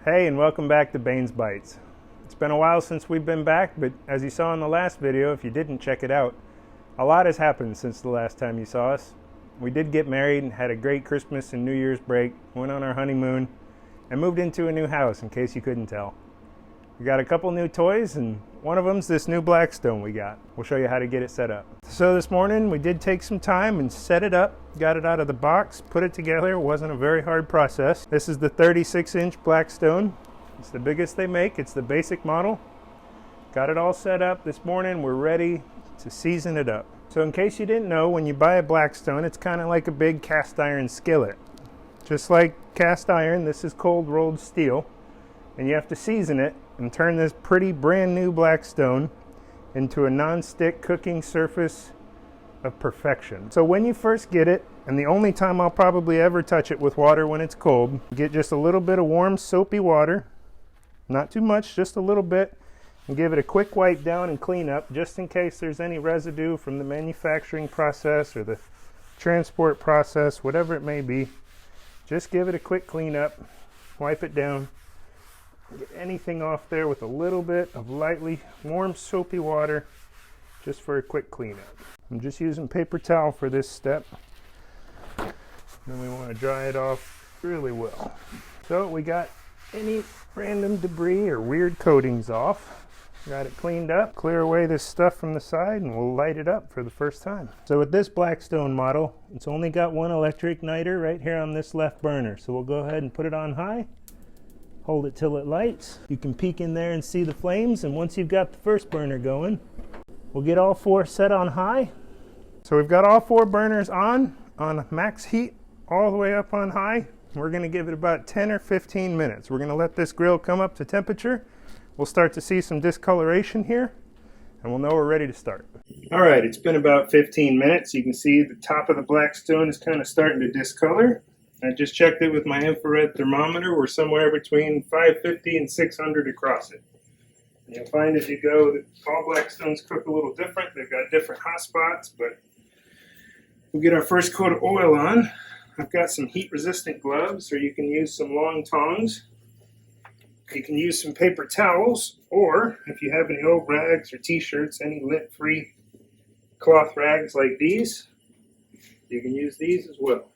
Hey, and welcome back to Bane's Bites. It's been a while since we've been back, but as you saw in the last video, if you didn't check it out, a lot has happened since the last time you saw us. We did get married and had a great Christmas and New Year's break, went on our honeymoon, and moved into a new house, in case you couldn't tell. We got a couple new toys, and one of them's this new Blackstone we got. We'll show you how to get it set up. So this morning, we did take some time and set it up, got it out of the box, put it together. It wasn't a very hard process. This is the 36-inch Blackstone. It's the biggest they make. It's the basic model. Got it all set up this morning. We're ready to season it up. So in case you didn't know, when you buy a Blackstone, it's kind of like a big cast iron skillet. Just like cast iron, this is cold rolled steel, and you have to season it and turn this pretty brand new Blackstone into a non-stick cooking surface of perfection. So when you first get it, and the only time I'll probably ever touch it with water when it's cold, get just a little bit of warm soapy water, not too much, just a little bit, and give it a quick wipe down and clean up, just in case there's any residue from the manufacturing process or the transport process, whatever it may be. Just give it a quick clean up, wipe it down, get anything off there with a little bit of lightly warm soapy water, just for a quick cleanup. I'm just using paper towel for this step. Then we want to dry it off really well. So we got any random debris or weird coatings off. Got it cleaned up. Clear away this stuff from the side and we'll light it up for the first time. So with this Blackstone model, it's only got one electric igniter right here on this left burner. So we'll go ahead and put it on high. Hold it till it lights. You can peek in there and see the flames, and once you've got the first burner going, we'll get all four set on high. So we've got all four burners on max heat, all the way up on high. We're gonna give it about 10 or 15 minutes. We're gonna let this grill come up to temperature. We'll start to see some discoloration here, and we'll know we're ready to start. All right, it's been about 15 minutes. You can see the top of the Blackstone is kind of starting to discolor. I just checked it with my infrared thermometer. We're somewhere between 550 and 600 across it. And you'll find as you go that all Blackstones cook a little different. They've got different hot spots, but we'll get our first coat of oil on. I've got some heat-resistant gloves, or you can use some long tongs. You can use some paper towels, or if you have any old rags or t-shirts, any lint-free cloth rags like these, you can use these as well.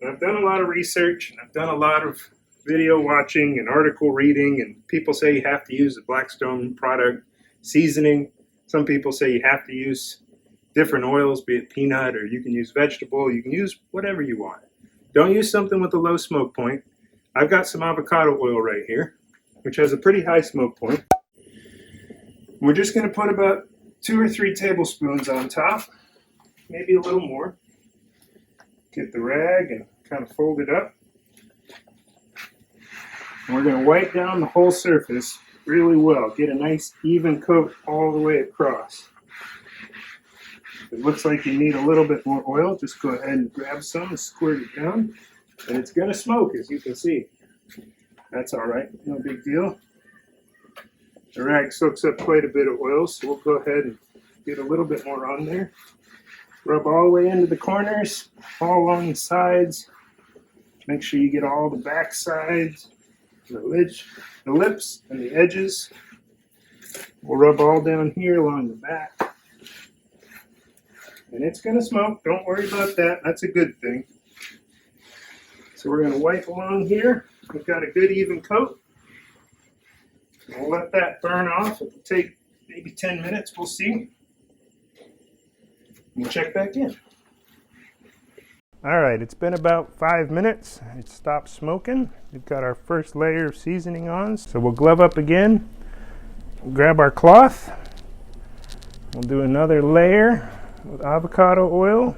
And I've done a lot of research, and I've done a lot of video watching and article reading, and people say you have to use the Blackstone product seasoning. Some people say you have to use different oils, be it peanut, or you can use vegetable, you can use whatever you want. Don't use something with a low smoke point. I've got some avocado oil right here, which has a pretty high smoke point. We're just going to put about 2 or 3 tablespoons on top, maybe a little more. Get the rag and kind of fold it up. And we're going to wipe down the whole surface really well. Get a nice even coat all the way across. If it looks like you need a little bit more oil, just go ahead and grab some and squirt it down. And it's going to smoke, as you can see. That's all right, no big deal. The rag soaks up quite a bit of oil, so we'll go ahead and get a little bit more on there. Rub all the way into the corners, all along the sides. Make sure you get all the back sides, the lips, and the edges. We'll rub all down here along the back. And it's going to smoke, don't worry about that, that's a good thing. So we're going to wipe along here. We've got a good even coat. We'll let that burn off. It'll take maybe 10 minutes, we'll see. We'll check back in. All right, it's been about 5 minutes. It stopped smoking. We've got our first layer of seasoning on. So we'll glove up again. We'll grab our cloth. We'll do another layer with avocado oil.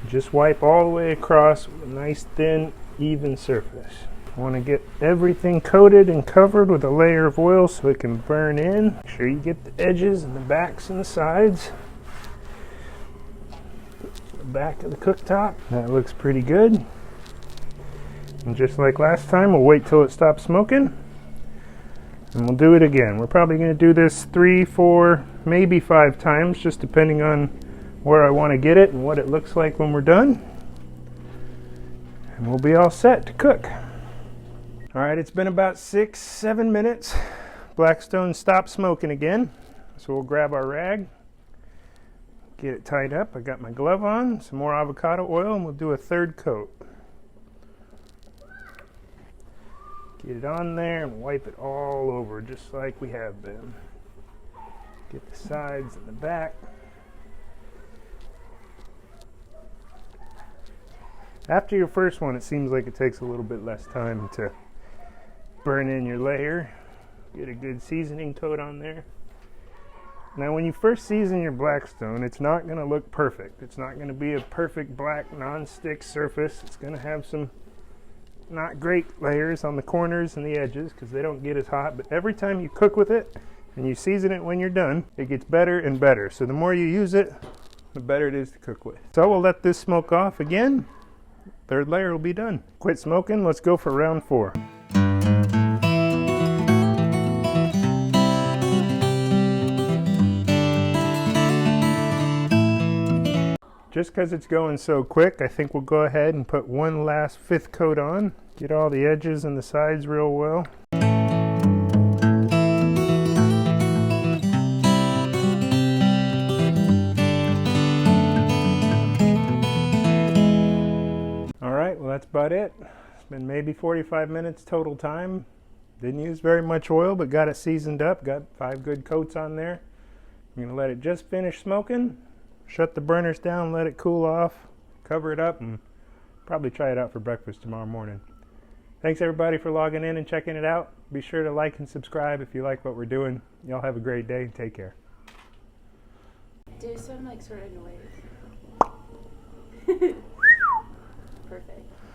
Just wipe all the way across with a nice thin, even surface. I want to get everything coated and covered with a layer of oil so it can burn in. Make sure you get the edges and the backs and the sides. The back of the cooktop. That looks pretty good. And just like last time, we'll wait till it stops smoking. And we'll do it again. We're probably going to do this 3, 4, maybe 5 times, just depending on where I want to get it and what it looks like when we're done. And we'll be all set to cook. All right, it's been about 6-7 minutes. Blackstone stopped smoking again. So we'll grab our rag, get it tied up. I got my glove on, some more avocado oil, and we'll do a third coat. Get it on there and wipe it all over just like we have been. Get the sides and the back. After your first one, it seems like it takes a little bit less time to burn in your layer. Get a good seasoning coat on there. Now when you first season your Blackstone, it's not going to look perfect. It's not going to be a perfect black non-stick surface. It's going to have some not great layers on the corners and the edges because they don't get as hot. But every time you cook with it and you season it when you're done, it gets better and better. So the more you use it, the better it is to cook with. So we'll let this smoke off again. Third layer will be done. Quit smoking. Let's go for round 4. Just because it's going so quick, I think we'll go ahead and put one last 5th coat on. Get all the edges and the sides real well. Alright, well that's about it. It's been maybe 45 minutes total time. Didn't use very much oil, but got it seasoned up. Got 5 good coats on there. I'm going to let it just finish smoking. Shut the burners down, let it cool off, cover it up, and probably try it out for breakfast tomorrow morning. Thanks everybody for logging in and checking it out. Be sure to like and subscribe if you like what we're doing. Y'all have a great day and take care. Do some like sort of noise. Perfect.